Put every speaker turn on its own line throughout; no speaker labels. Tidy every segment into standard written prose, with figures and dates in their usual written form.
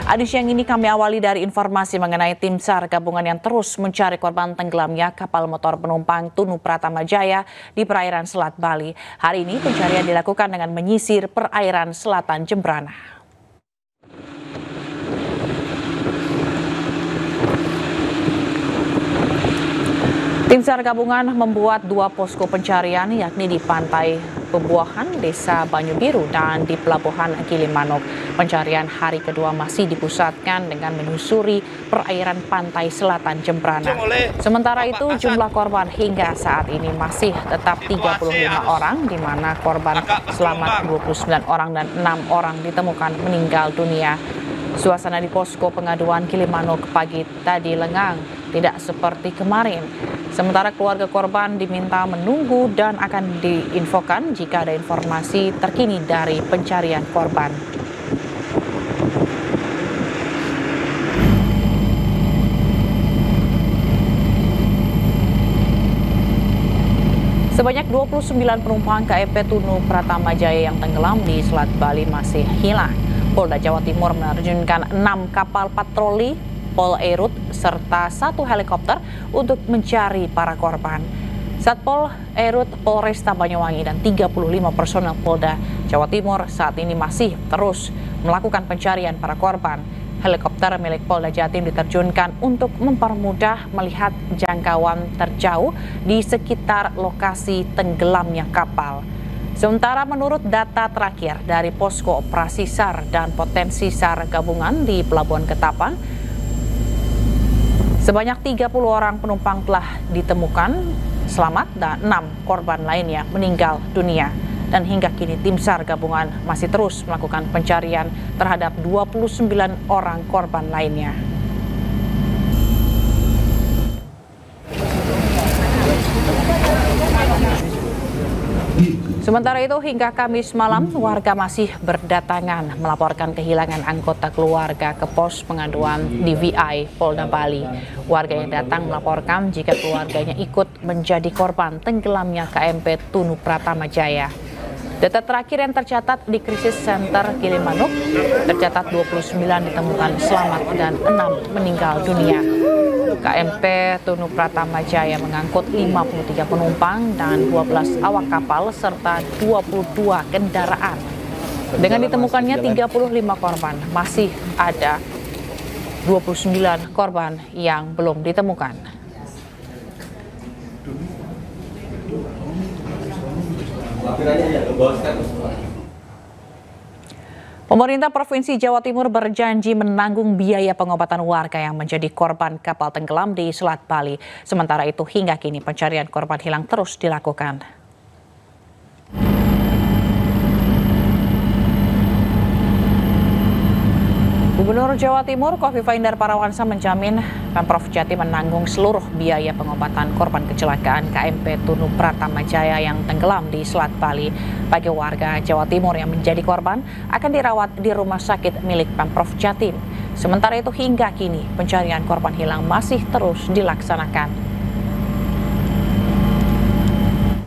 Adi, siang ini kami awali dari informasi mengenai tim SAR gabungan yang terus mencari korban tenggelamnya kapal motor penumpang Tunu Pratama Jaya di perairan Selat Bali. Hari ini pencarian dilakukan dengan menyisir perairan selatan Jembrana. Tim SAR gabungan membuat 2 posko pencarian, yakni di Pantai Pebuahan, Desa Banyu Biru, dan di Pelabuhan Gilimanuk. Pencarian hari kedua masih dipusatkan dengan menyusuri perairan pantai selatan Jembrana. Sementara itu, jumlah korban hingga saat ini masih tetap 35 orang, di mana korban selamat 29 orang dan 6 orang ditemukan meninggal dunia. Suasana di posko pengaduan Gilimanuk pagi tadi lengang, tidak seperti kemarin. Sementara keluarga korban diminta menunggu dan akan diinfokan jika ada informasi terkini dari pencarian korban. Sebanyak 29 penumpang KMP Tunu Pratama Jaya yang tenggelam di Selat Bali masih hilang. Polda Jawa Timur menerjunkan 6 kapal patroli Pol Airut serta 1 helikopter untuk mencari para korban. Satpol Airut Polresta Banyuwangi dan 35 personel Polda Jawa Timur saat ini masih terus melakukan pencarian para korban. Helikopter milik Polda Jatim diterjunkan untuk mempermudah melihat jangkauan terjauh di sekitar lokasi tenggelamnya kapal. Sementara menurut data terakhir dari Posko Operasi SAR dan Potensi SAR Gabungan di Pelabuhan Ketapang, sebanyak 30 orang penumpang telah ditemukan selamat dan 6 korban lainnya meninggal dunia. Dan hingga kini tim SAR gabungan masih terus melakukan pencarian terhadap 29 orang korban lainnya. Sementara itu, hingga Kamis malam, warga masih berdatangan melaporkan kehilangan anggota keluarga ke pos pengaduan DVI Polda Bali. Warga yang datang melaporkan jika keluarganya ikut menjadi korban tenggelamnya KMP Tunu Pratama Jaya. Data terakhir yang tercatat di Krisis Center Gilimanuk, tercatat 29 ditemukan selamat dan 6 meninggal dunia. KMP Tunu Pratama Jaya mengangkut 53 penumpang dan 12 awak kapal serta 22 kendaraan. Dengan ditemukannya 35 korban, masih ada 29 korban yang belum ditemukan. Pemerintah Provinsi Jawa Timur berjanji menanggung biaya pengobatan warga yang menjadi korban kapal tenggelam di Selat Bali. Sementara itu, hingga kini pencarian korban hilang terus dilakukan. Gubernur Jawa Timur Khofifah Indar Parawansa menjamin Pemprov Jatim menanggung seluruh biaya pengobatan korban kecelakaan KMP Tunu Pratama Jaya yang tenggelam di Selat Bali. Bagi warga Jawa Timur yang menjadi korban akan dirawat di rumah sakit milik Pemprov Jatim. Sementara itu, hingga kini pencarian korban hilang masih terus dilaksanakan.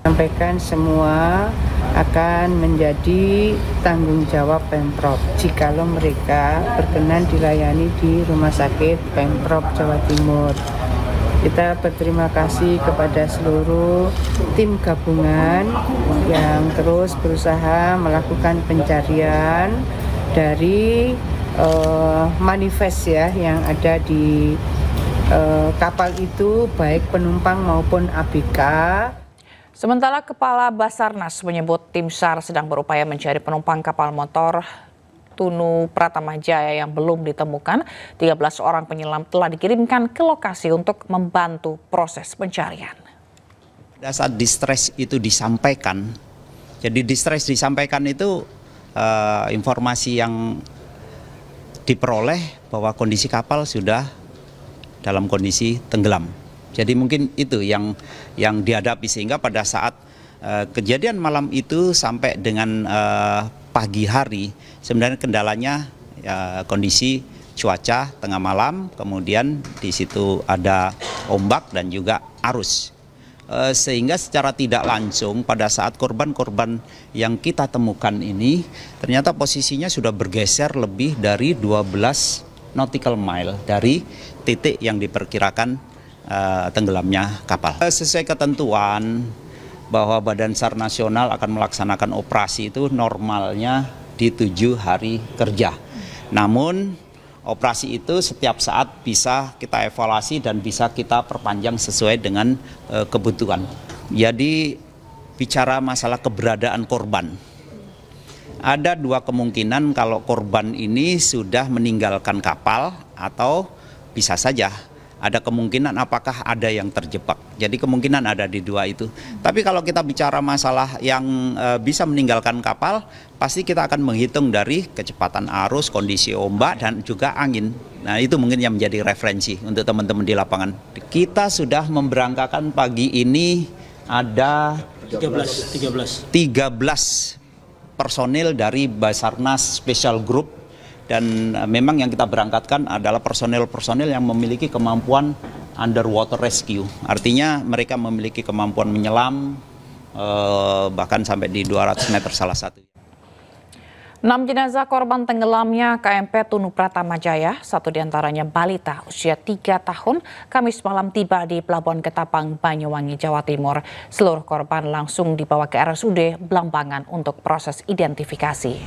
Sampaikan semua akan menjadi tanggung jawab Pemprov jikalau mereka berkenan dilayani di Rumah Sakit Pemprov Jawa Timur. Kita berterima kasih kepada seluruh tim gabungan yang terus berusaha melakukan pencarian dari manifest ya yang ada di kapal itu, baik penumpang maupun ABK.
Sementara Kepala Basarnas menyebut tim SAR sedang berupaya mencari penumpang kapal motor Tunu Pratama Jaya yang belum ditemukan. 13 orang penyelam telah dikirimkan ke lokasi untuk membantu proses pencarian.
Pada saat distress itu disampaikan, jadi distress disampaikan itu informasi yang diperoleh bahwa kondisi kapal sudah dalam kondisi tenggelam. Jadi mungkin itu yang dihadapi, sehingga pada saat kejadian malam itu sampai dengan pagi hari sebenarnya kendalanya kondisi cuaca tengah malam, kemudian di situ ada ombak dan juga arus. Sehingga secara tidak langsung pada saat korban-korban yang kita temukan ini ternyata posisinya sudah bergeser lebih dari 12 nautical mile dari titik yang diperkirakan tenggelamnya kapal. Sesuai ketentuan bahwa Badan SAR Nasional akan melaksanakan operasi itu normalnya di 7 hari kerja. Namun operasi itu setiap saat bisa kita evaluasi dan bisa kita perpanjang sesuai dengan kebutuhan. Jadi bicara masalah keberadaan korban. Ada 2 kemungkinan kalau korban ini sudah meninggalkan kapal atau bisa saja ada kemungkinan apakah ada yang terjebak. Jadi kemungkinan ada di 2 itu. Tapi kalau kita bicara masalah yang bisa meninggalkan kapal, pasti kita akan menghitung dari kecepatan arus, kondisi ombak, dan juga angin. Nah itu mungkin yang menjadi referensi untuk teman-teman di lapangan. Kita sudah memberangkatkan pagi ini ada 13 personil dari Basarnas Special Group, dan memang yang kita berangkatkan adalah personil-personil yang memiliki kemampuan underwater rescue. Artinya mereka memiliki kemampuan menyelam bahkan sampai di 200 meter salah satu.
6 jenazah korban tenggelamnya KMP Tunu Pratama Jaya, 1 diantaranya balita usia 3 tahun, Kamis malam tiba di Pelabuhan Ketapang, Banyuwangi, Jawa Timur. Seluruh korban langsung dibawa ke RSUD Blambangan untuk proses identifikasi.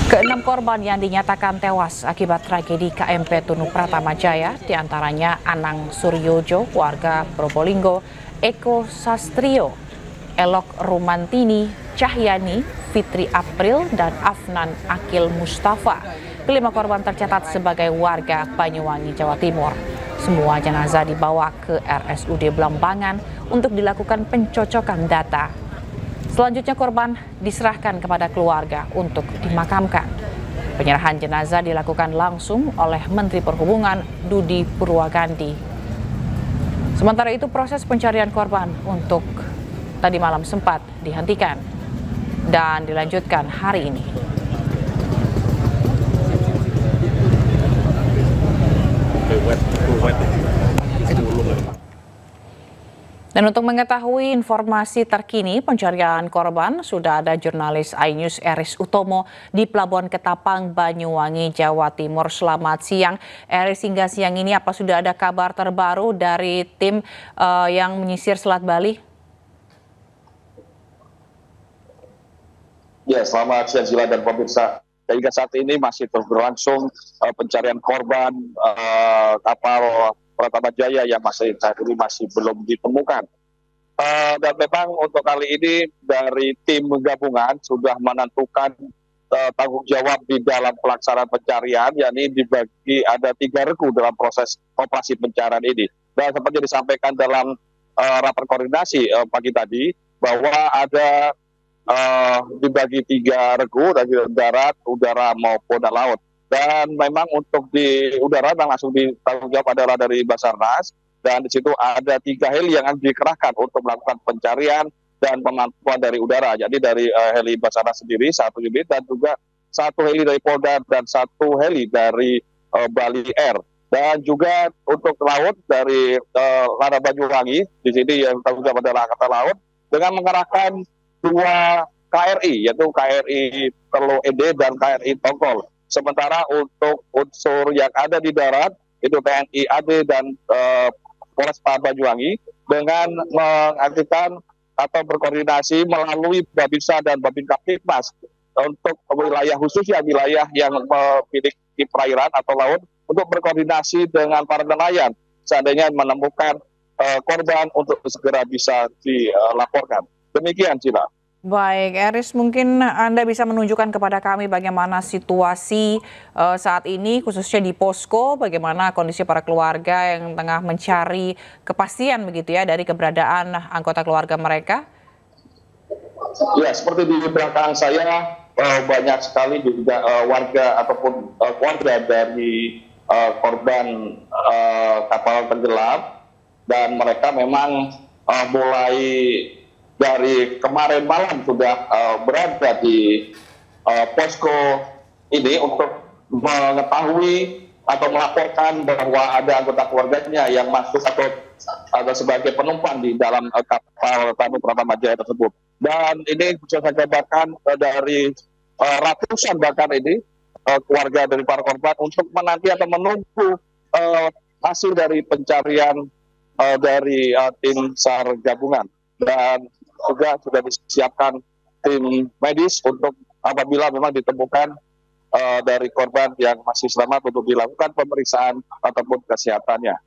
Ke-6 korban yang dinyatakan tewas akibat tragedi KMP Tunu Pratama Jaya, diantaranya Anang Suryojo, warga Probolinggo, Eko Sastrio, Elok Rumantini, Cahyani, Fitri April, dan Afnan Akil Mustafa. Kelima korban tercatat sebagai warga Banyuwangi, Jawa Timur. Semua jenazah dibawa ke RSUD Blambangan untuk dilakukan pencocokan data. Selanjutnya korban diserahkan kepada keluarga untuk dimakamkan. Penyerahan jenazah dilakukan langsung oleh Menteri Perhubungan Budi Purwagandi. Sementara itu proses pencarian korban untuk tadi malam sempat dihentikan dan dilanjutkan hari ini. Dan untuk mengetahui informasi terkini pencarian korban, sudah ada jurnalis iNews Eris Utomo di Pelabuhan Ketapang, Banyuwangi, Jawa Timur. Selamat siang, Eris. Hingga siang ini apa sudah ada kabar terbaru dari tim yang menyisir Selat Bali?
Ya, selamat siang Zila dan pemirsa. Hingga saat ini masih terus berlangsung pencarian korban kapal Pratama Jaya yang saat ini masih belum ditemukan. Dan memang untuk kali ini dari tim gabungan sudah menentukan tanggung jawab di dalam pelaksanaan pencarian, yakni dibagi ada 3 regu dalam proses operasi pencarian ini. Dan seperti disampaikan dalam rapat koordinasi pagi tadi bahwa ada dibagi 3 regu dari darat, udara maupun laut. Dan memang untuk di udara yang langsung ditanggung jawab adalah dari Basarnas, dan di situ ada 3 heli yang dikerahkan untuk melakukan pencarian dan pemantauan dari udara. Jadi dari heli Basarnas sendiri 1 unit, dan juga 1 heli dari Polda dan 1 heli dari Bali Air. Dan juga untuk laut dari Lada Banyuwangi, di sini yang tanggung jawab adalah Angkatan Laut, dengan mengerahkan 2 KRI, yaitu KRI Teluk Ede dan KRI Tongkol. Sementara untuk unsur yang ada di darat, itu TNI AD dan Polres Banyuwangi, dengan mengaktifkan atau berkoordinasi melalui Babinsa dan Babin Kaptipmas untuk wilayah khususnya wilayah yang memiliki perairan atau laut, untuk berkoordinasi dengan para nelayan seandainya menemukan korban untuk segera bisa dilaporkan. Demikian, Cila.
Baik, Eris, mungkin Anda bisa menunjukkan kepada kami bagaimana situasi saat ini, khususnya di posko, bagaimana kondisi para keluarga yang tengah mencari kepastian begitu ya dari keberadaan anggota keluarga mereka?
Ya, seperti di belakang saya banyak sekali juga warga ataupun keluarga dari korban kapal tenggelam, dan mereka memang mulai dari kemarin malam sudah berada di posko ini untuk mengetahui atau melaporkan bahwa ada anggota keluarganya yang masuk atau sebagai penumpang di dalam kapal Tunu Pratama Jaya tersebut. Dan ini bisa saya gambarkan dari ratusan bahkan ini keluarga dari para korban untuk menanti atau menunggu hasil dari pencarian dari tim SAR gabungan, dan juga sudah disiapkan tim medis untuk apabila memang ditemukan dari korban yang masih selamat untuk dilakukan pemeriksaan ataupun kesehatannya.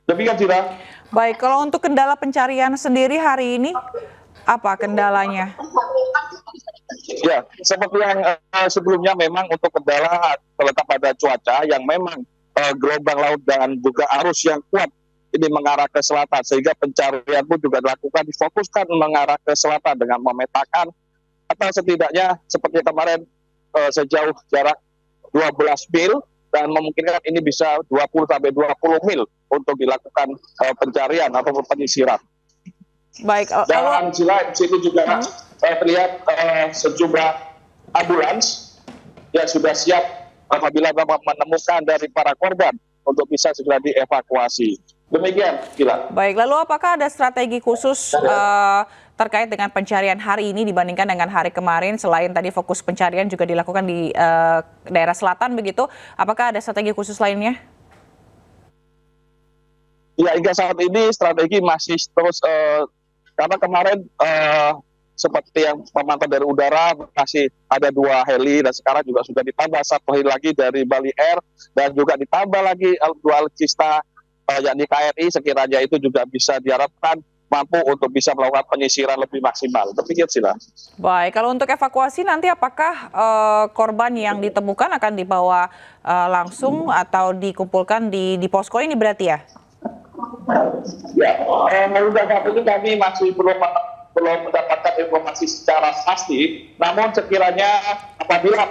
Demikian, Cira.
Baik, kalau untuk kendala pencarian sendiri hari ini, apa kendalanya?
Ya, seperti yang sebelumnya memang untuk kendala terletak pada cuaca yang memang gelombang laut dan juga arus yang kuat ini mengarah ke selatan, sehingga pencarian pun juga dilakukan difokuskan mengarah ke selatan dengan memetakan atau setidaknya seperti kemarin sejauh jarak 12 mil dan memungkinkan ini bisa 20-20 mil untuk dilakukan pencarian ataupun penyisiran.
Baik,
dan di situ juga terlihat sejumlah ambulans yang sudah siap apabila menemukan dari para korban untuk bisa segera dievakuasi. Demikian, Gila.
Baik, lalu apakah ada strategi khusus terkait dengan pencarian hari ini dibandingkan dengan hari kemarin? Selain tadi fokus pencarian juga dilakukan di daerah selatan begitu, apakah ada strategi khusus lainnya?
Ya, hingga saat ini strategi masih terus, karena kemarin seperti yang pemantau dari udara masih ada 2 heli dan sekarang juga sudah ditambah 1 heli lagi dari Bali Air dan juga ditambah lagi 2 alutsista yakni KRI, sekiranya itu juga bisa diharapkan mampu untuk bisa melakukan penyisiran lebih maksimal. Demikian, Sila.
Baik, kalau untuk evakuasi nanti apakah korban yang ditemukan akan dibawa langsung atau dikumpulkan di posko ini berarti ya?
Ya, menurut saat ini kami masih belum mendapatkan informasi secara pasti. Namun sekiranya apabila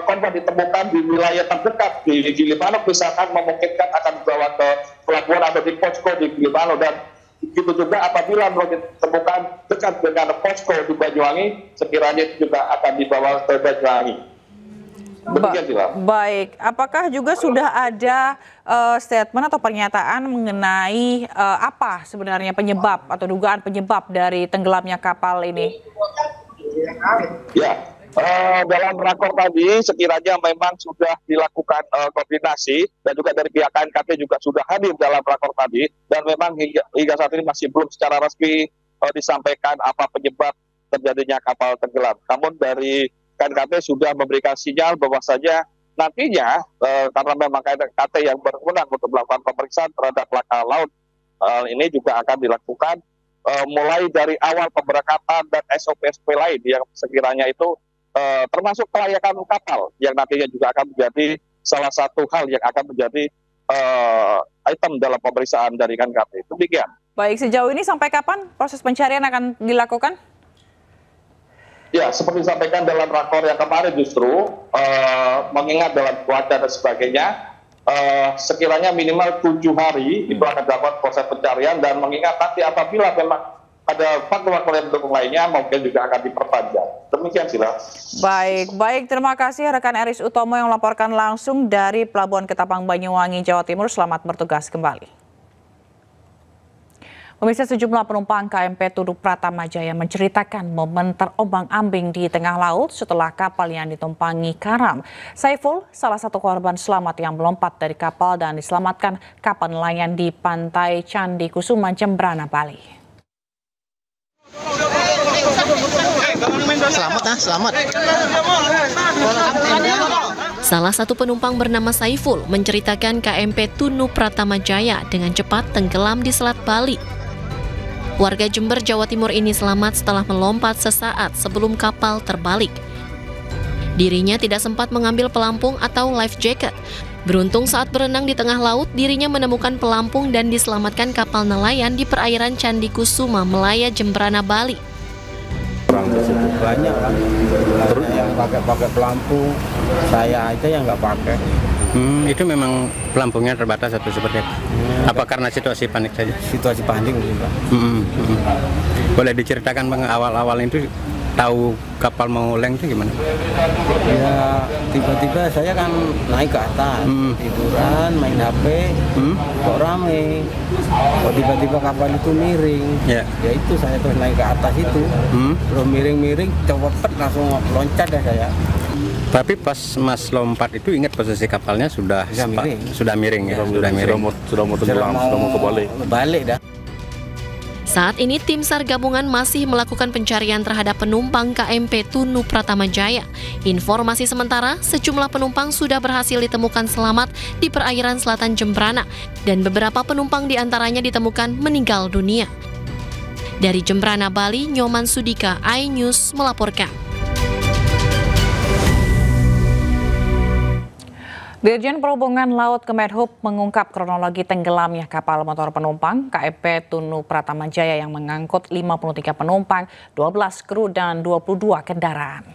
korban ditemukan di wilayah terdekat di Gilimanuk misalkan, memungkinkan akan dibawa ke pelabuhan atau di posko di Gilimanuk, dan begitu juga apabila ditemukan dekat dengan posko di Banyuwangi, sekiranya itu juga akan dibawa ke Banyuwangi.
Baik, apakah juga sudah ada statement atau pernyataan mengenai apa sebenarnya penyebab atau dugaan penyebab dari tenggelamnya kapal ini?
Ya, dalam rakor tadi sekiranya memang sudah dilakukan koordinasi dan juga dari pihak KNKT juga sudah hadir dalam rakor tadi, dan memang hingga saat ini masih belum secara resmi disampaikan apa penyebab terjadinya kapal tenggelam. Namun dari KNKT sudah memberikan sinyal bahwasanya nantinya karena memang KNKT yang berwenang untuk melakukan pemeriksaan terhadap laka laut ini juga akan dilakukan mulai dari awal pemberangkatan dan SOP-SOP lain yang sekiranya itu termasuk kelayakan kapal yang nantinya juga akan menjadi salah satu hal yang akan menjadi item dalam pemeriksaan dari KNKT. Demikian.
Baik, sejauh ini sampai kapan proses pencarian akan dilakukan?
Ya, seperti disampaikan dalam rakor yang kemarin justru mengingat dalam cuaca dan sebagainya, sekiranya minimal 7 hari itu akan dilakukan proses pencarian, dan mengingat nanti apabila memang ada faktor-faktor yang mendukung lainnya mungkin juga akan diperpanjang. Demikian, Sila.
Baik, terima kasih rekan Eris Utomo yang melaporkan langsung dari Pelabuhan Ketapang, Banyuwangi, Jawa Timur. Selamat bertugas kembali. Pemirsa, sejumlah penumpang KMP Tunu Pratama Jaya menceritakan momen terombang-ambing di tengah laut setelah kapal yang ditumpangi karam. Saiful, salah satu korban selamat yang melompat dari kapal dan diselamatkan kapal nelayan di pantai Candi Kusuma, Jembrana, Bali.
Selamat. Salah satu penumpang bernama Saiful menceritakan KMP Tunu Pratama Jaya dengan cepat tenggelam di Selat Bali. Warga Jember, Jawa Timur ini selamat setelah melompat sesaat sebelum kapal terbalik. Dirinya tidak sempat mengambil pelampung atau life jacket. Beruntung saat berenang di tengah laut, dirinya menemukan pelampung dan diselamatkan kapal nelayan di perairan Candi Kusuma, Melaya, Jembrana, Bali.
Orang cukup banyak kan, yang pakai pelampung, saya aja yang nggak pakai.
Itu memang pelampungnya terbatas atau seperti apa? Apa karena situasi panik saja?
Situasi panik mungkin, Pak.
Boleh diceritakan Bang, awal-awal itu tahu kapal mau oleng itu gimana?
Ya tiba-tiba saya kan naik ke atas, tiduran, main HP, kok rame. Kok tiba-tiba kapal itu miring. Ya itu saya terus naik ke atas itu, belum miring-miring, cepet langsung loncat dah saya.
Tapi pas Mas lompat itu ingat posisi kapalnya sudah miring. Sudah miring ya, sudah miring.
Sudah mau tenggelam, sudah mau kebalik.
Balik dah.
Saat ini tim SAR gabungan masih melakukan pencarian terhadap penumpang KMP Tunu Pratama Jaya. Informasi sementara, sejumlah penumpang sudah berhasil ditemukan selamat di perairan selatan Jembrana dan beberapa penumpang diantaranya ditemukan meninggal dunia. Dari Jembrana, Bali, Nyoman Sudika, iNews melaporkan.
Dirjen Perhubungan Laut Kemenhub mengungkap kronologi tenggelamnya kapal motor penumpang KMP Tunu Pratama Jaya yang mengangkut 53 penumpang, 12 kru dan 22 kendaraan.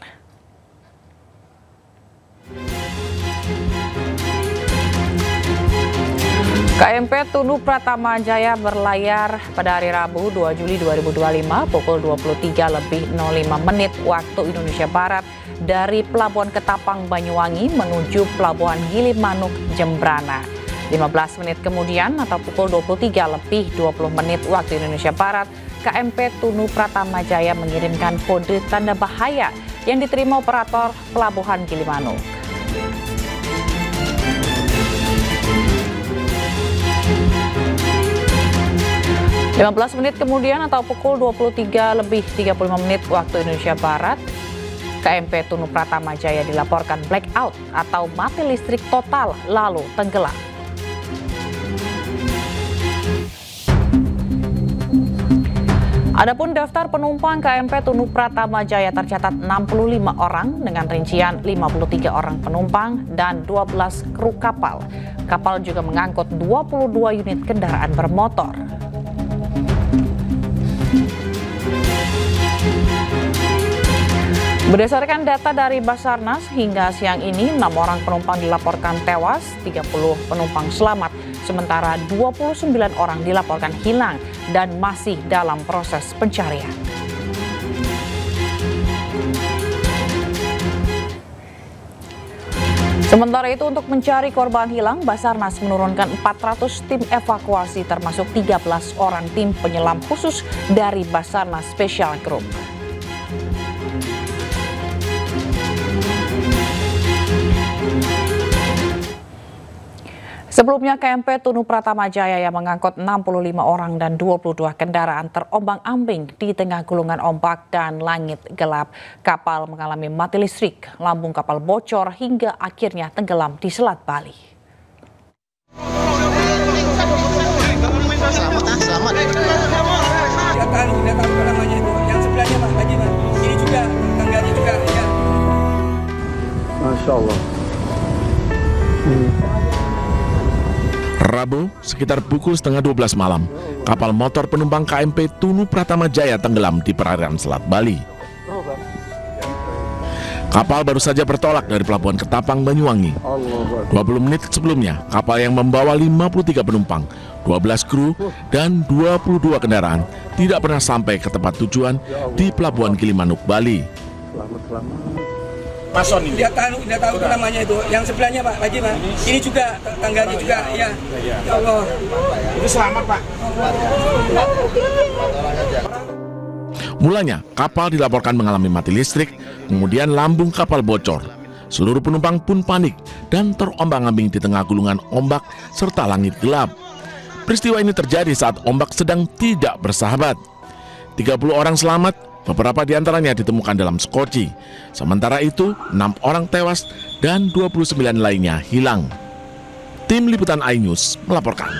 KMP Tunu Pratama Jaya berlayar pada hari Rabu 2 Juli 2025 pukul 23.05 waktu Indonesia Barat dari Pelabuhan Ketapang Banyuwangi menuju Pelabuhan Gilimanuk Jembrana. 15 menit kemudian atau pukul 23.20 waktu Indonesia Barat, KMP Tunu Pratama Jaya mengirimkan kode tanda bahaya yang diterima operator Pelabuhan Gilimanuk. (15 menit kemudian atau pukul 23.35 waktu Indonesia Barat, KMP Tunu Pratama Jaya dilaporkan blackout atau mati listrik total lalu tenggelam. Adapun daftar penumpang KMP Tunu Pratama Jaya tercatat 65 orang dengan rincian 53 orang penumpang dan 12 kru kapal. Kapal juga mengangkut 22 unit kendaraan bermotor. Berdasarkan data dari Basarnas, hingga siang ini 6 orang penumpang dilaporkan tewas, 30 penumpang selamat, sementara 29 orang dilaporkan hilang dan masih dalam proses pencarian. Sementara itu untuk mencari korban hilang, Basarnas menurunkan 400 tim evakuasi termasuk 13 orang tim penyelam khusus dari Basarnas Special Group. Sebelumnya KMP Tunu Pratama Jaya yang mengangkut 65 orang dan 22 kendaraan terombang-ambing di tengah gulungan ombak dan langit gelap. Kapal mengalami mati listrik, lambung kapal bocor hingga akhirnya tenggelam di Selat Bali.
Selamat. Namanya itu, yang sebelahnya Pak Haji, ini juga tetangganya juga ya.
Masya Allah.
Rabu, sekitar pukul 11:30 malam, kapal motor penumpang KMP Tunu Pratama Jaya tenggelam di perairan Selat Bali. Kapal baru saja bertolak dari Pelabuhan Ketapang Banyuwangi. 20 menit sebelumnya, kapal yang membawa 53 penumpang, 12 kru, dan 22 kendaraan tidak pernah sampai ke tempat tujuan di Pelabuhan Gilimanuk, Bali.
Mason ini. Dia tahu itu namanya itu. Yang sebelahnya Pak Haji, Pak. Ini juga tetangganya juga ya. Ya Allah. Itu selamat, Pak.
Mulanya, kapal dilaporkan mengalami mati listrik, kemudian lambung kapal bocor. Seluruh penumpang pun panik dan terombang-ambing di tengah gulungan ombak serta langit gelap. Peristiwa ini terjadi saat ombak sedang tidak bersahabat. 30 orang selamat, beberapa diantaranya ditemukan dalam skoci. Sementara itu, 6 orang tewas dan 29 lainnya hilang. Tim Liputan iNews melaporkan.